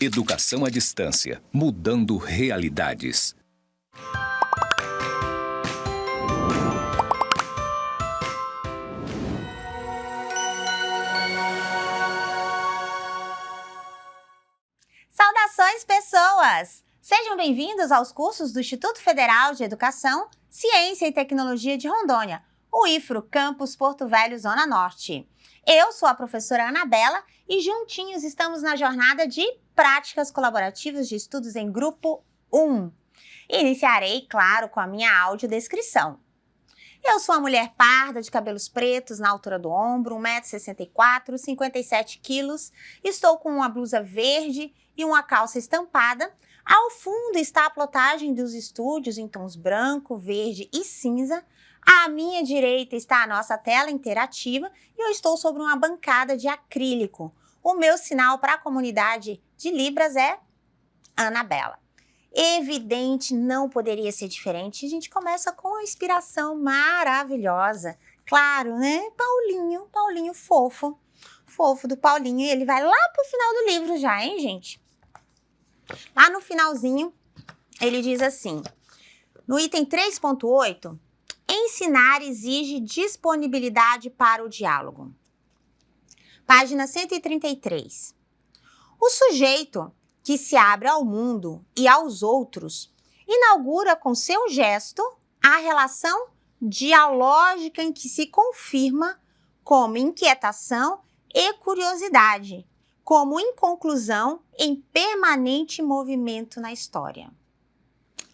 Educação à distância, mudando realidades. Saudações, pessoas! Sejam bem-vindos aos cursos do Instituto Federal de Educação, Ciência e Tecnologia de Rondônia, o IFRO Campus Porto Velho, Zona Norte. Eu sou a professora Anabela e juntinhos estamos na jornada de Práticas Colaborativas de Estudos em Grupo 1. Iniciarei, claro, com a minha audiodescrição. Eu sou uma mulher parda, de cabelos pretos, na altura do ombro, 1,64 m, 57 kg. Estou com uma blusa verde e uma calça estampada. Ao fundo está a plotagem dos estúdios em tons branco, verde e cinza. À minha direita está a nossa tela interativa e eu estou sobre uma bancada de acrílico. O meu sinal para a comunidade de Libras é Anabela. Evidente, não poderia ser diferente. A gente começa com a inspiração maravilhosa. Claro, né? Paulinho fofo do Paulinho. E ele vai lá pro final do livro já, hein, gente? Lá no finalzinho, ele diz assim, no item 3.8, ensinar exige disponibilidade para o diálogo. Página 133. O sujeito que se abre ao mundo e aos outros, inaugura com seu gesto a relação dialógica em que se confirma como inquietação e curiosidade, como inconclusão em permanente movimento na história.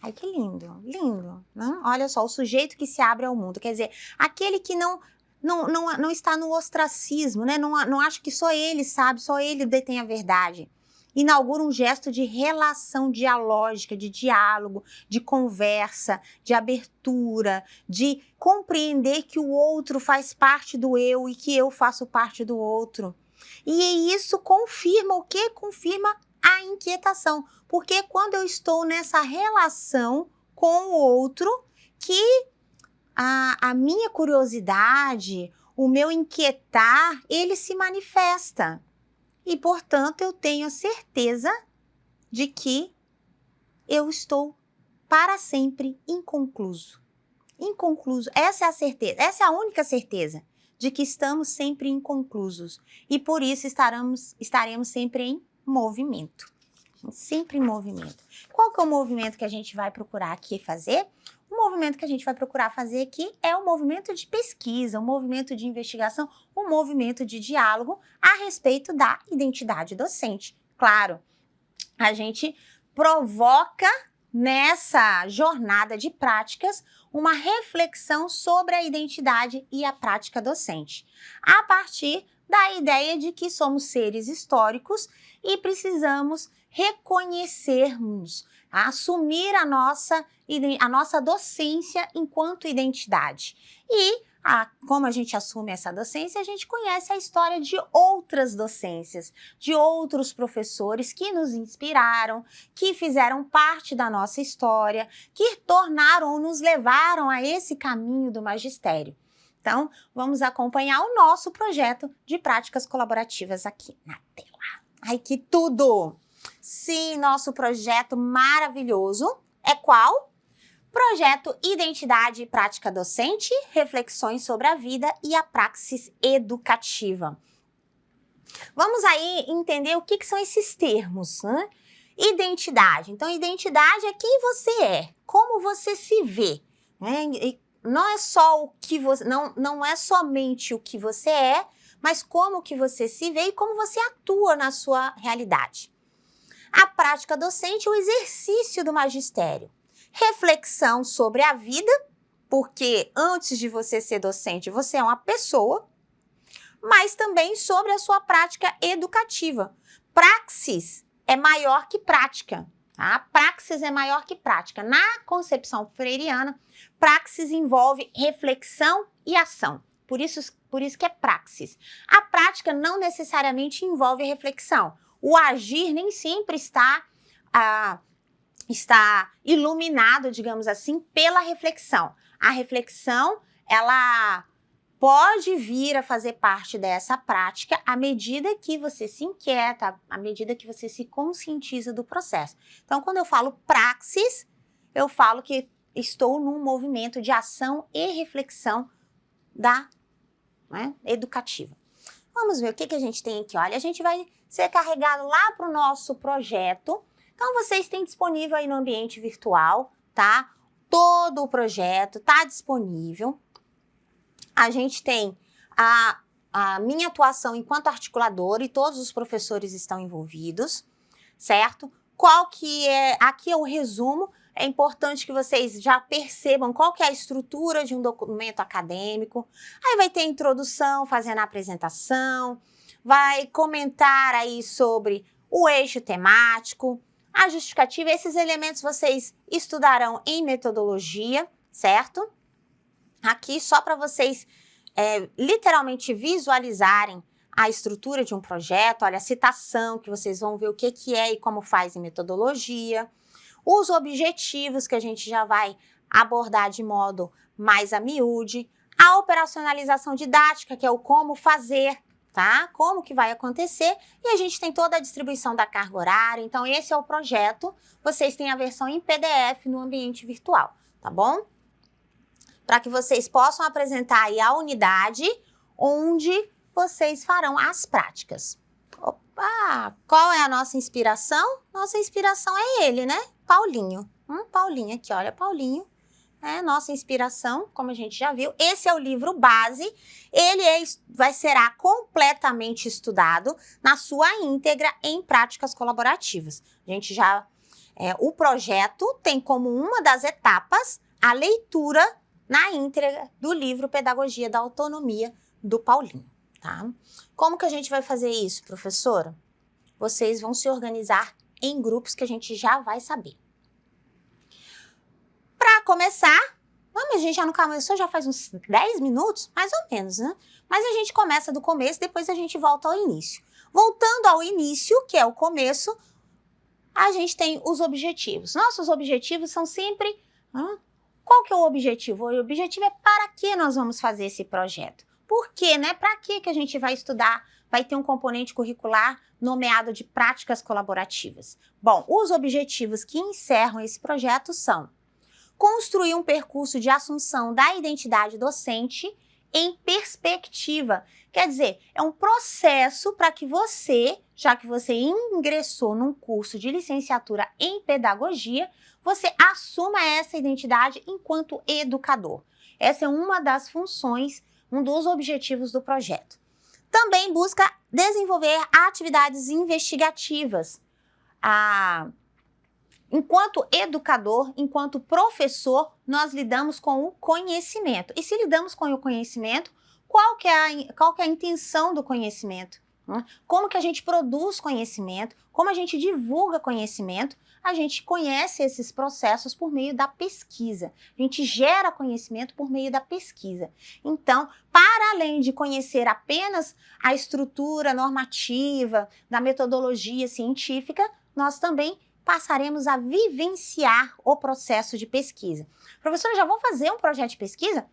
Ai, que lindo, né? Olha só, o sujeito que se abre ao mundo, quer dizer, aquele que não está no ostracismo, né? Não acha que só ele sabe, só ele detém a verdade. Inaugura um gesto de relação dialógica, de diálogo, de conversa, de abertura, de compreender que o outro faz parte do eu e que eu faço parte do outro. E isso confirma o quê? Confirma a inquietação. Porque quando eu estou nessa relação com o outro, que a minha curiosidade, o meu inquietar, ele se manifesta. E, portanto, eu tenho a certeza de que eu estou para sempre inconcluso. Inconcluso. Essa é a certeza, essa é a única certeza de que estamos sempre inconclusos. E por isso estaremos sempre em movimento. Sempre em movimento. Qual que é o movimento que a gente vai procurar aqui fazer? O movimento que a gente vai procurar fazer aqui é o movimento de pesquisa, o movimento de investigação, o movimento de diálogo a respeito da identidade docente. Claro, a gente provoca nessa jornada de práticas uma reflexão sobre a identidade e a prática docente, a partir da ideia de que somos seres históricos e precisamos reconhecermos, assumir a nossa docência enquanto identidade. E, como a gente assume essa docência, a gente conhece a história de outras docências, de outros professores que nos inspiraram, que fizeram parte da nossa história, que tornaram ou nos levaram a esse caminho do magistério. Então, vamos acompanhar o nosso projeto de práticas colaborativas aqui na tela. Ai, que tudo! Sim, nosso projeto maravilhoso é qual? Projeto Identidade e Prática Docente, reflexões sobre a vida e a praxis educativa. Vamos aí entender o que são esses termos, né? Identidade. Então, identidade é quem você é, como você se vê, né? E não é só o que você, não é somente o que você é, mas como que você se vê e como você atua na sua realidade. A prática docente, o exercício do magistério. Reflexão sobre a vida, porque antes de você ser docente, você é uma pessoa, mas também sobre a sua prática educativa. Praxis é maior que prática. Tá? Praxis é maior que prática. Na concepção freiriana, praxis envolve reflexão e ação. Por isso que é praxis. A prática não necessariamente envolve reflexão. O agir nem sempre está iluminado, digamos assim, pela reflexão. A reflexão, ela pode vir a fazer parte dessa prática à medida que você se inquieta, à medida que você se conscientiza do processo. Então, quando eu falo praxis, eu falo que estou num movimento de ação e reflexão educativa. Vamos ver o que a gente tem aqui. Olha, a gente vai ser carregado lá para o nosso projeto. Então, vocês têm disponível aí no ambiente virtual, tá? Todo o projeto está disponível. A gente tem a minha atuação enquanto articuladora e todos os professores estão envolvidos, certo? Qual que é, aqui é o resumo, é importante que vocês já percebam qual que é a estrutura de um documento acadêmico. Aí vai ter a introdução, fazendo a apresentação, vai comentar aí sobre o eixo temático, a justificativa, esses elementos vocês estudarão em metodologia, certo? Aqui só para vocês literalmente visualizarem a estrutura de um projeto, olha, a citação, que vocês vão ver o que é e como faz em metodologia, os objetivos que a gente já vai abordar de modo mais a miúde, a operacionalização didática, que é o como fazer, tá? Como que vai acontecer, e a gente tem toda a distribuição da carga horária, então esse é o projeto, vocês têm a versão em PDF no ambiente virtual, tá bom? Para que vocês possam apresentar aí a unidade onde vocês farão as práticas. Opa! Qual é a nossa inspiração? Nossa inspiração é ele, né? Paulinho. Paulinho aqui, olha, Paulinho. É nossa inspiração, como a gente já viu. Esse é o livro base. Ele será completamente estudado na sua íntegra em práticas colaborativas. A gente já... o projeto tem como uma das etapas a leitura na íntegra do livro Pedagogia da Autonomia, do Paulinho, tá? Como que a gente vai fazer isso, professora? Vocês vão se organizar em grupos que a gente já vai saber. Para começar, mas a gente já não começou, já faz uns 10 minutos, mais ou menos, né? Mas a gente começa do começo, depois a gente volta ao início. Voltando ao início, que é o começo, a gente tem os objetivos. Nossos objetivos são sempre... Qual que é o objetivo? O objetivo é para que nós vamos fazer esse projeto. Por quê, né? Para que a gente vai estudar? Vai ter um componente curricular nomeado de práticas colaborativas. Bom, os objetivos que encerram esse projeto são construir um percurso de assunção da identidade docente em perspectiva. Quer dizer, é um processo para que você, já que você ingressou num curso de licenciatura em pedagogia, você assuma essa identidade enquanto educador. Essa é uma das funções, um dos objetivos do projeto. Também busca desenvolver atividades investigativas. Enquanto educador, enquanto professor, nós lidamos com o conhecimento. E se lidamos com o conhecimento, qual que é a intenção do conhecimento? Como que a gente produz conhecimento? Como a gente divulga conhecimento? A gente conhece esses processos por meio da pesquisa. A gente gera conhecimento por meio da pesquisa. Então, para além de conhecer apenas a estrutura normativa, da metodologia científica, nós também passaremos a vivenciar o processo de pesquisa. Professora, já vou fazer um projeto de pesquisa?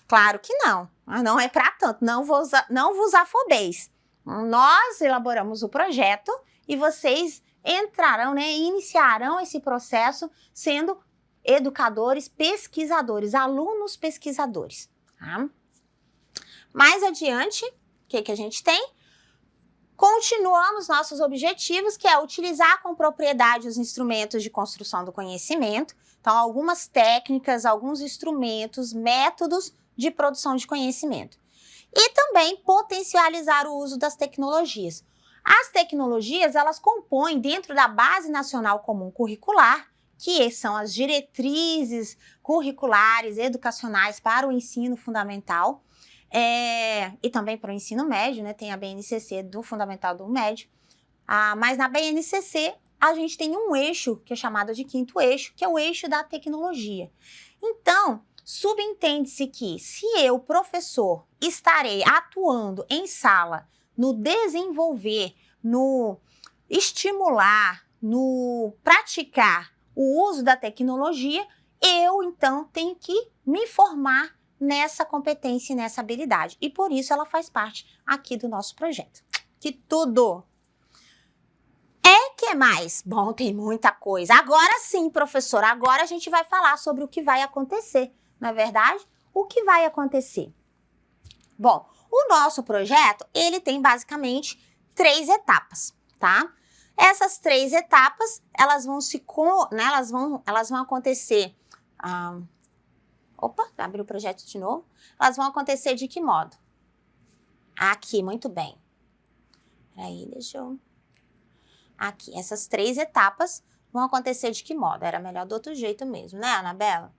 Claro que não. Não é para tanto. Não vos afobeis. Nós elaboramos o projeto e vocês entrarão, né, e iniciarão esse processo sendo educadores, pesquisadores, alunos pesquisadores. Tá? Mais adiante, o que a gente tem? Continuamos nossos objetivos, que é utilizar com propriedade os instrumentos de construção do conhecimento. Então, algumas técnicas, alguns instrumentos, métodos de produção de conhecimento. E também potencializar o uso das tecnologias. As tecnologias, elas compõem dentro da Base Nacional Comum Curricular, que são as diretrizes curriculares educacionais para o ensino fundamental, e também para o ensino médio, né? Tem a BNCC do fundamental do médio. Mas na BNCC, a gente tem um eixo, que é chamado de quinto eixo, que é o eixo da tecnologia. Então, subentende-se que se eu, professor, estarei atuando em sala no desenvolver, no estimular, no praticar o uso da tecnologia, eu, então, tenho que me formar nessa competência e nessa habilidade. E por isso ela faz parte aqui do nosso projeto. Que tudo! Que mais? Bom, tem muita coisa. Agora sim, professora, agora a gente vai falar sobre o que vai acontecer. Não é verdade? O que vai acontecer? Bom, o nosso projeto, ele tem basicamente 3 etapas, tá? Essas 3 etapas, elas vão elas vão acontecer... Opa, abri o projeto de novo. Elas vão acontecer de que modo? Aqui, muito bem. Peraí, deixa eu... Aqui, essas 3 etapas vão acontecer de que modo? Era melhor do outro jeito mesmo, né, Anabela?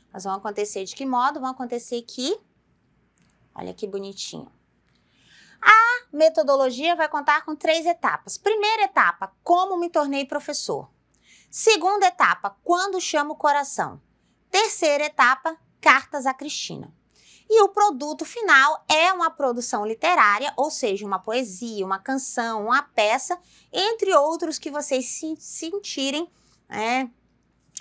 Elas vão acontecer de que modo? Vão acontecer que... Olha que bonitinho. A metodologia vai contar com 3 etapas. Primeira etapa, como me tornei professor. Segunda etapa, quando chamo o coração. Terceira etapa, cartas a Cristina. E o produto final é uma produção literária, ou seja, uma poesia, uma canção, uma peça, entre outros que vocês se sentirem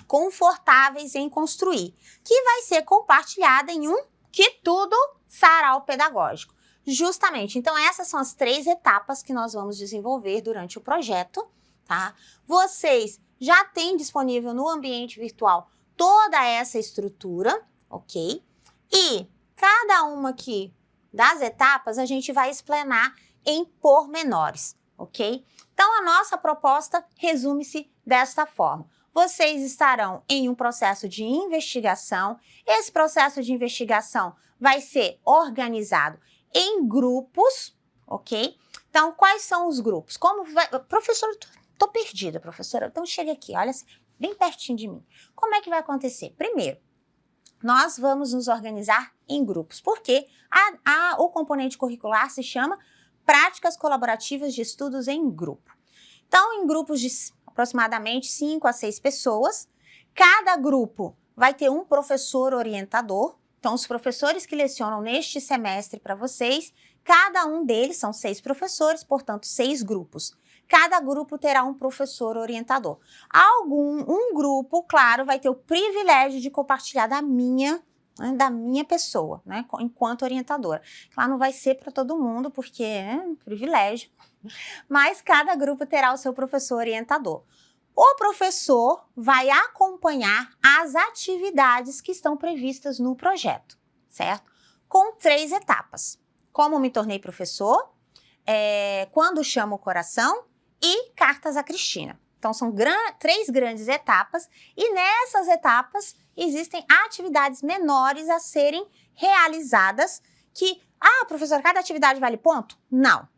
confortáveis em construir, que vai ser compartilhada em um que tudo sarau pedagógico. Justamente, então essas são as 3 etapas que nós vamos desenvolver durante o projeto, tá? Vocês já têm disponível no ambiente virtual toda essa estrutura, ok? E cada uma aqui das etapas a gente vai explanar em pormenores, ok? Então, a nossa proposta resume-se desta forma. Vocês estarão em um processo de investigação. Esse processo de investigação vai ser organizado em grupos, ok? Então, quais são os grupos? Professora, tô perdida, professora. Então, chega aqui, olha assim, bem pertinho de mim. Como é que vai acontecer? Primeiro, nós vamos nos organizar em grupos, porque o componente curricular se chama Práticas Colaborativas de Estudos em Grupo. Então, em grupos de aproximadamente 5 a 6 pessoas, cada grupo vai ter um professor orientador. Então, os professores que lecionam neste semestre para vocês, cada um deles são 6 professores, portanto, 6 grupos. Cada grupo terá um professor orientador. Um grupo, claro, vai ter o privilégio de compartilhar da minha pessoa, né, enquanto orientadora. Claro, não vai ser para todo mundo, porque é um privilégio, mas cada grupo terá o seu professor orientador. O professor vai acompanhar as atividades que estão previstas no projeto, certo? Com 3 etapas. Como me tornei professor, quando chamo o coração e cartas a Cristina. Então, são 3 grandes etapas e nessas etapas existem atividades menores a serem realizadas que, professora, cada atividade vale ponto? Não.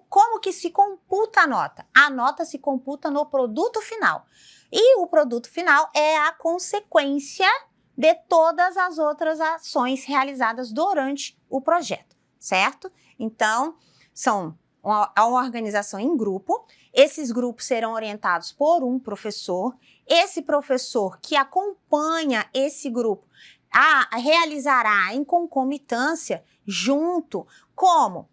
Como que se computa a nota? A nota se computa no produto final. E o produto final é a consequência de todas as outras ações realizadas durante o projeto, certo? Então, são uma organização em grupo. Esses grupos serão orientados por um professor. Esse professor que acompanha esse grupo realizará em concomitância junto como?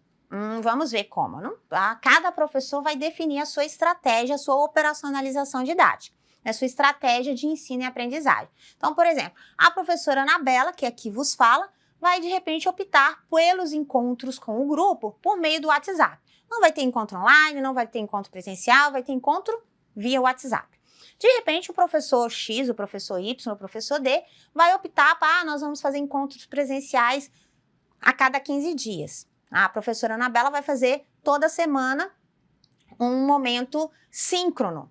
Vamos ver como, não? Cada professor vai definir a sua estratégia, a sua operacionalização didática, a sua estratégia de ensino e aprendizagem. Então, por exemplo, a professora Anabela, que aqui vos fala, vai de repente optar pelos encontros com o grupo por meio do WhatsApp. Não vai ter encontro online, não vai ter encontro presencial, vai ter encontro via WhatsApp. De repente, o professor X, o professor Y, o professor D vai optar para, nós vamos fazer encontros presenciais a cada 15 dias. A professora Anabela vai fazer toda semana um momento síncrono.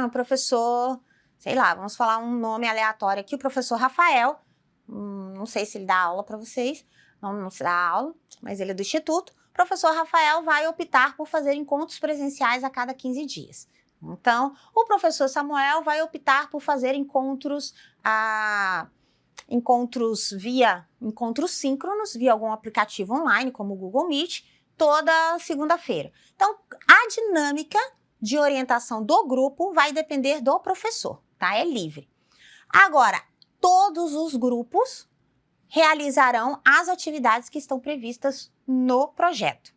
O professor, sei lá, vamos falar um nome aleatório aqui, o professor Rafael, não sei se ele dá aula para vocês, não se dá aula, mas ele é do Instituto. O professor Rafael vai optar por fazer encontros presenciais a cada 15 dias. Então, o professor Samuel vai optar por fazer encontros síncronos via algum aplicativo online, como o Google Meet, toda segunda-feira. Então, a dinâmica de orientação do grupo vai depender do professor, tá? É livre. Agora, todos os grupos realizarão as atividades que estão previstas no projeto,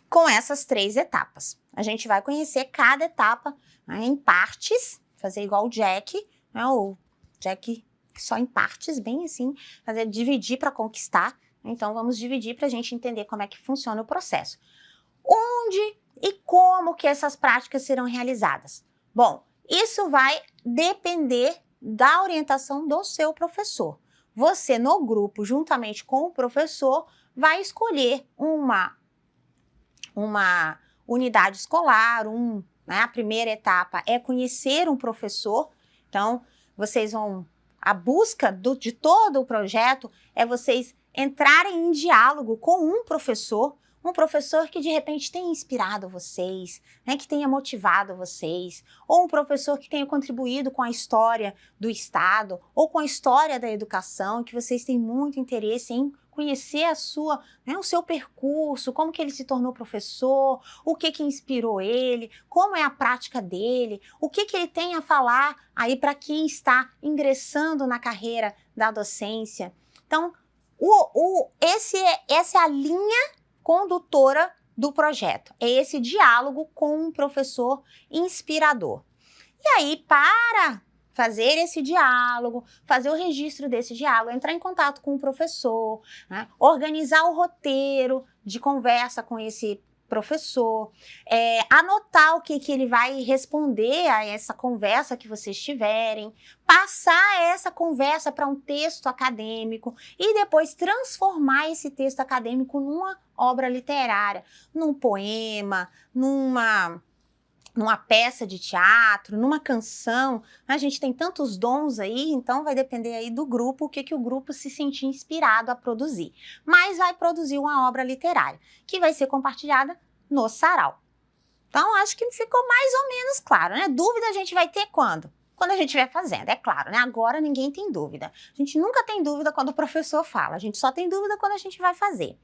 com essas 3 etapas. A gente vai conhecer cada etapa em partes, fazer igual o Jack, né? O Jack só em partes, bem assim, dividir para conquistar. Então, vamos dividir para a gente entender como é que funciona o processo. Onde e como que essas práticas serão realizadas? Bom, isso vai depender da orientação do seu professor. Você, no grupo, juntamente com o professor, vai escolher uma unidade escolar, né? A primeira etapa é conhecer um professor. Então, a busca de todo o projeto é vocês entrarem em diálogo com um professor que de repente tenha inspirado vocês, né, que tenha motivado vocês, ou um professor que tenha contribuído com a história do Estado, ou com a história da educação, que vocês têm muito interesse em conhecer o seu percurso, como que ele se tornou professor, o que inspirou ele, como é a prática dele, o que ele tem a falar aí para quem está ingressando na carreira da docência. Então, essa é a linha condutora do projeto, é esse diálogo com um professor inspirador. E aí, para fazer esse diálogo, fazer o registro desse diálogo, entrar em contato com o professor, né, organizar o roteiro de conversa com esse professor, anotar o que ele vai responder a essa conversa que vocês tiverem, passar essa conversa para um texto acadêmico e depois transformar esse texto acadêmico numa obra literária, num poema, numa peça de teatro, numa canção. A gente tem tantos dons aí, então vai depender aí do grupo, o que o grupo se sentir inspirado a produzir. Mas vai produzir uma obra literária, que vai ser compartilhada no sarau. Então, acho que ficou mais ou menos claro, né? Dúvida a gente vai ter quando? Quando a gente estiver fazendo, é claro, né? Agora ninguém tem dúvida. A gente nunca tem dúvida quando o professor fala, a gente só tem dúvida quando a gente vai fazer.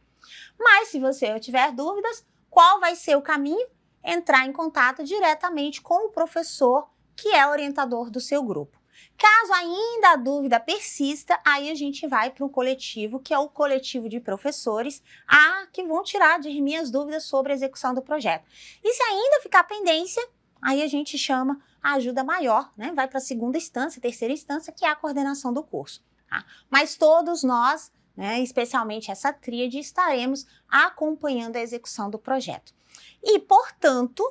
Mas se você tiver dúvidas, qual vai ser o caminho? Entrar em contato diretamente com o professor que é orientador do seu grupo. Caso ainda a dúvida persista, aí a gente vai para o coletivo, que é o coletivo de professores, que vão tirar de mim as dúvidas sobre a execução do projeto. E se ainda ficar pendência, aí a gente chama a ajuda maior, né? Vai para a segunda instância, terceira instância, que é a coordenação do curso. Tá? Mas todos nós, né, especialmente essa tríade, estaremos acompanhando a execução do projeto. E, portanto,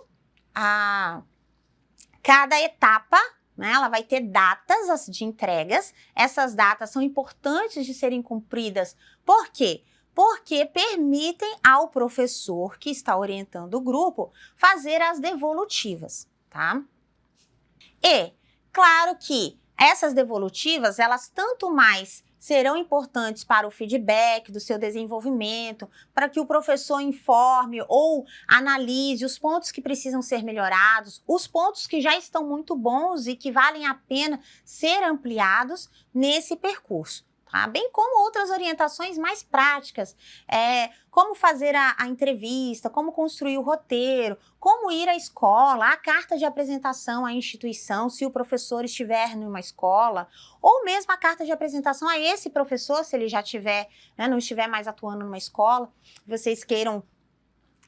cada etapa, né, ela vai ter datas de entregas. Essas datas são importantes de serem cumpridas. Por quê? Porque permitem ao professor que está orientando o grupo fazer as devolutivas, tá? E, claro que essas devolutivas, elas tanto mais serão importantes para o feedback do seu desenvolvimento, para que o professor informe ou analise os pontos que precisam ser melhorados, os pontos que já estão muito bons e que valem a pena ser ampliados nesse percurso. Tá? Bem como outras orientações mais práticas, como fazer a entrevista, como construir o roteiro, como ir à escola, a carta de apresentação à instituição, se o professor estiver numa escola, ou mesmo a carta de apresentação a esse professor, se ele já não estiver mais atuando numa escola, vocês queiram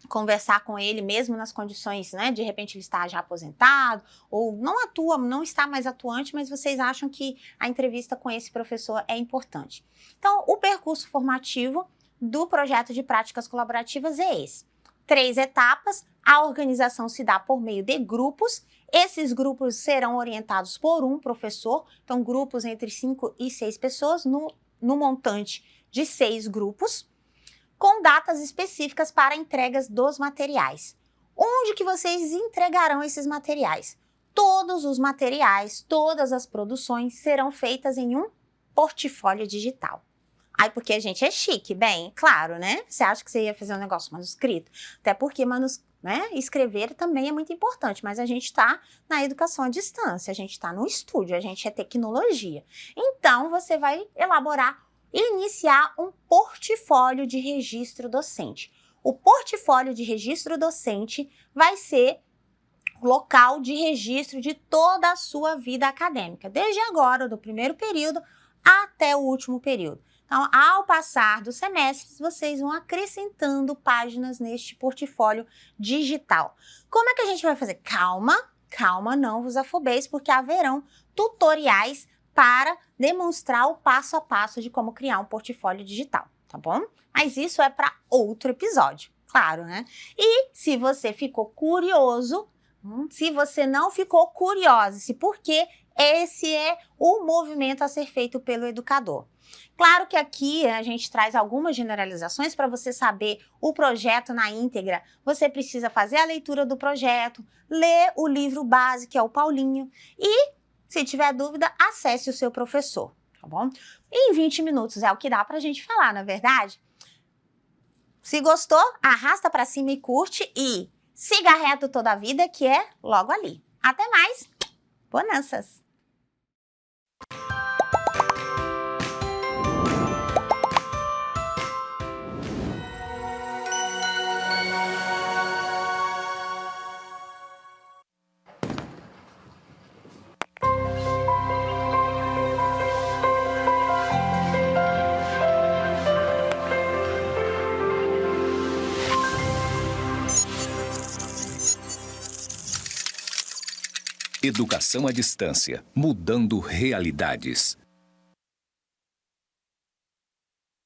conversar com ele mesmo nas condições, né, de repente ele está já aposentado, ou não está mais atuante, mas vocês acham que a entrevista com esse professor é importante. Então, o percurso formativo do projeto de práticas colaborativas é esse. 3 etapas, a organização se dá por meio de grupos, esses grupos serão orientados por um professor, então grupos entre 5 e 6 pessoas, no montante de 6 grupos, com datas específicas para entregas dos materiais. Onde que vocês entregarão esses materiais? Todos os materiais, todas as produções serão feitas em um portfólio digital. Aí, porque a gente é chique, bem, claro, né? Você acha que você ia fazer um negócio manuscrito? Até porque escrever também é muito importante, mas a gente está na educação à distância, a gente está no estúdio, a gente é tecnologia. Então, você vai iniciar um portfólio de registro docente. O portfólio de registro docente vai ser o local de registro de toda a sua vida acadêmica, desde agora, do primeiro período até o último período. Então, ao passar dos semestres, vocês vão acrescentando páginas neste portfólio digital. Como é que a gente vai fazer? Calma, não vos afobeis, porque haverão tutoriais para demonstrar o passo a passo de como criar um portfólio digital, tá bom? Mas isso é para outro episódio, claro, né? E se você ficou curioso, se você não ficou curiosa, se porque esse é o movimento a ser feito pelo educador. Claro que aqui a gente traz algumas generalizações para você saber o projeto na íntegra. Você precisa fazer a leitura do projeto, ler o livro base, que é o Paulinho, e, se tiver dúvida, acesse o seu professor, tá bom? Em 20 minutos é o que dá para a gente falar, não é verdade? Se gostou, arrasta para cima e curte e siga reto toda a vida, que é logo ali. Até mais! Bonanças! Educação à distância, mudando realidades.